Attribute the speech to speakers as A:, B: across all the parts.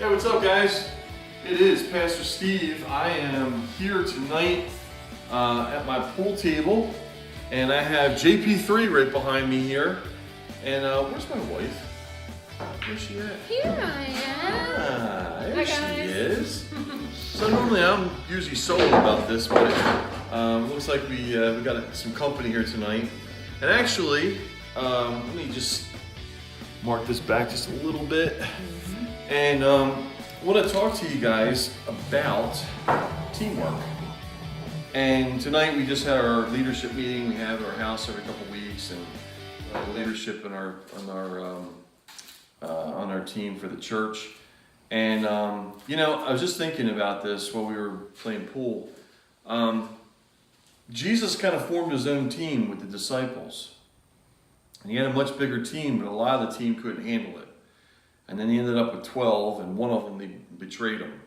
A: Hey, what's up, guys? It is Pastor Steve. I am here tonight at my pool table, and I have JP3 right behind me here. And where's my wife? Where's she at?
B: Here I am.
A: There she is. So normally I'm usually solo about this, but looks like we got some company here tonight. And actually, let me just mark this back just a little bit. And I want to talk to you guys about teamwork. And tonight we just had our leadership meeting. We have at our house every couple weeks, and leadership on our team for the church. And I was just thinking about this while we were playing pool. Jesus kind of formed his own team with the disciples. And he had a much bigger team, but a lot of the team couldn't handle it. And then he ended up with 12, and one of them, they betrayed him.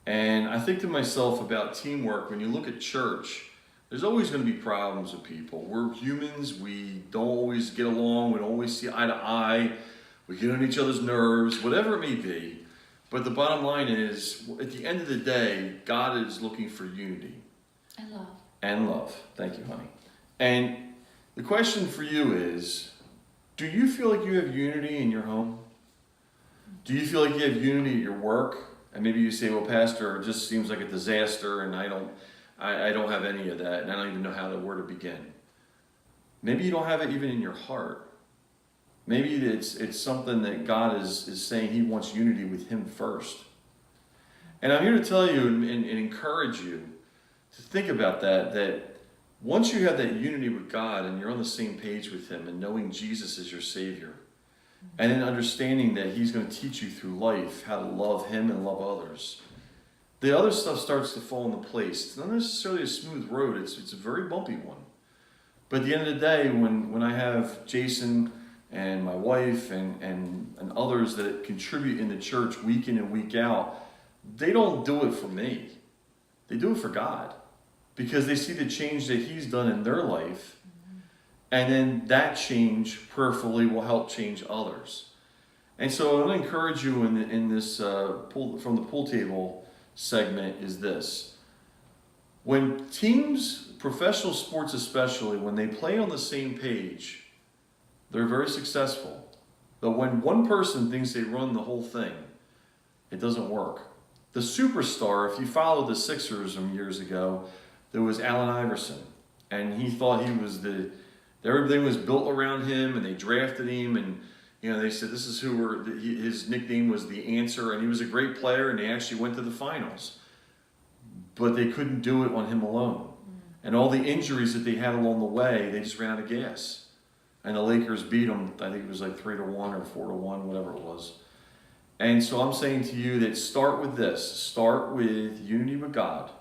A: And I think to myself about teamwork, when you look at church, there's always going to be problems with people. We're humans. We don't always get along. We don't always see eye to eye. We get on each other's nerves, whatever it may be. But the bottom line is, at the end of the day, God is looking for unity.
B: And love.
A: And love. Thank you, honey. And the question for you is, do you feel like you have unity in your home? Do you feel like you have unity at your work? And maybe you say, well, Pastor, it just seems like a disaster, and I don't have any of that, and I don't even know where to begin. Maybe you don't have it even in your heart. Maybe it's something that God is saying he wants unity with him first. And I'm here to tell you and encourage you to think about that once you have that unity with God and you're on the same page with him and knowing Jesus is your Savior, and then understanding that he's going to teach you through life how to love him and love others, the other stuff starts to fall into place. It's not necessarily a smooth road. It's a very bumpy one. But at the end of the day, when I have Jason and my wife and others that contribute in the church week in and week out, they don't do it for me. They do it for God, because they see the change that he's done in their life. And then that change prayerfully will help change others. And so I want to encourage you in this from the pool table segment is this. When teams, professional sports especially, when they play on the same page, they're very successful. But when one person thinks they run the whole thing, it doesn't work. The superstar, if you followed the Sixers some years ago, there was Allen Iverson. And he thought he was everything was built around him, and they drafted him, and they said this is his nickname was the answer, and he was a great player, and they actually went to the finals. But they couldn't do it on him alone. And all the injuries that they had along the way, they just ran out of gas. And the Lakers beat them, I think it was like 3-1 or 4-1, whatever it was. And so I'm saying to you that start with this. Start with unity with God.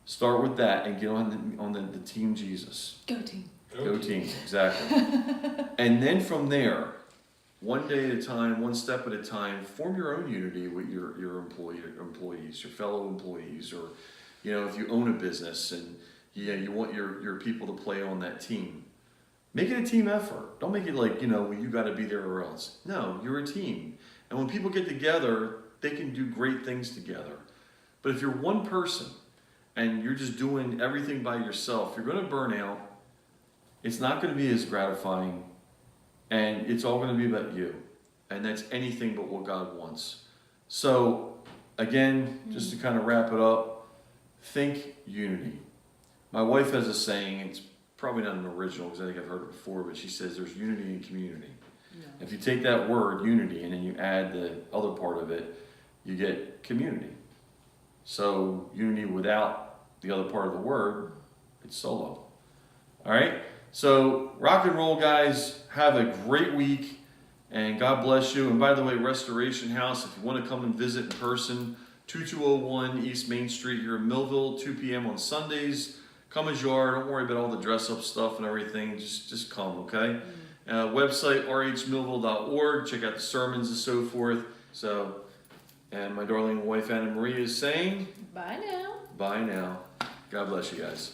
A: Start with that and get on the team Jesus.
B: Go team.
A: Go team, exactly. And then from there, one day at a time, one step at a time, form your own unity with your employees, your fellow employees, or if you own a business and you want your people to play on that team. Make it a team effort. Don't make it like, well, you got to be there or else. No, you're a team. And when people get together, they can do great things together. But if you're one person and you're just doing everything by yourself, you're going to burn out. It's not going to be as gratifying, and it's all going to be about you. And that's anything but what God wants. So, again, just to kind of wrap it up, think unity. My wife has a saying, it's probably not an original because I think I've heard it before, but she says there's unity in community. Yeah. If you take that word, unity, and then you add the other part of it, you get community. So, unity without the other part of the word, it's solo. All right? So, rock and roll, guys. Have a great week, and God bless you. And by the way, Restoration House, if you want to come and visit in person, 2201 East Main Street here in Millville, 2 p.m. on Sundays. Come as you are. Don't worry about all the dress-up stuff and everything. Just come, okay? Website, rhmillville.org. Check out the sermons and so forth. So, and my darling wife, Anna Marie, is saying...
B: Bye now.
A: Bye now. God bless you guys.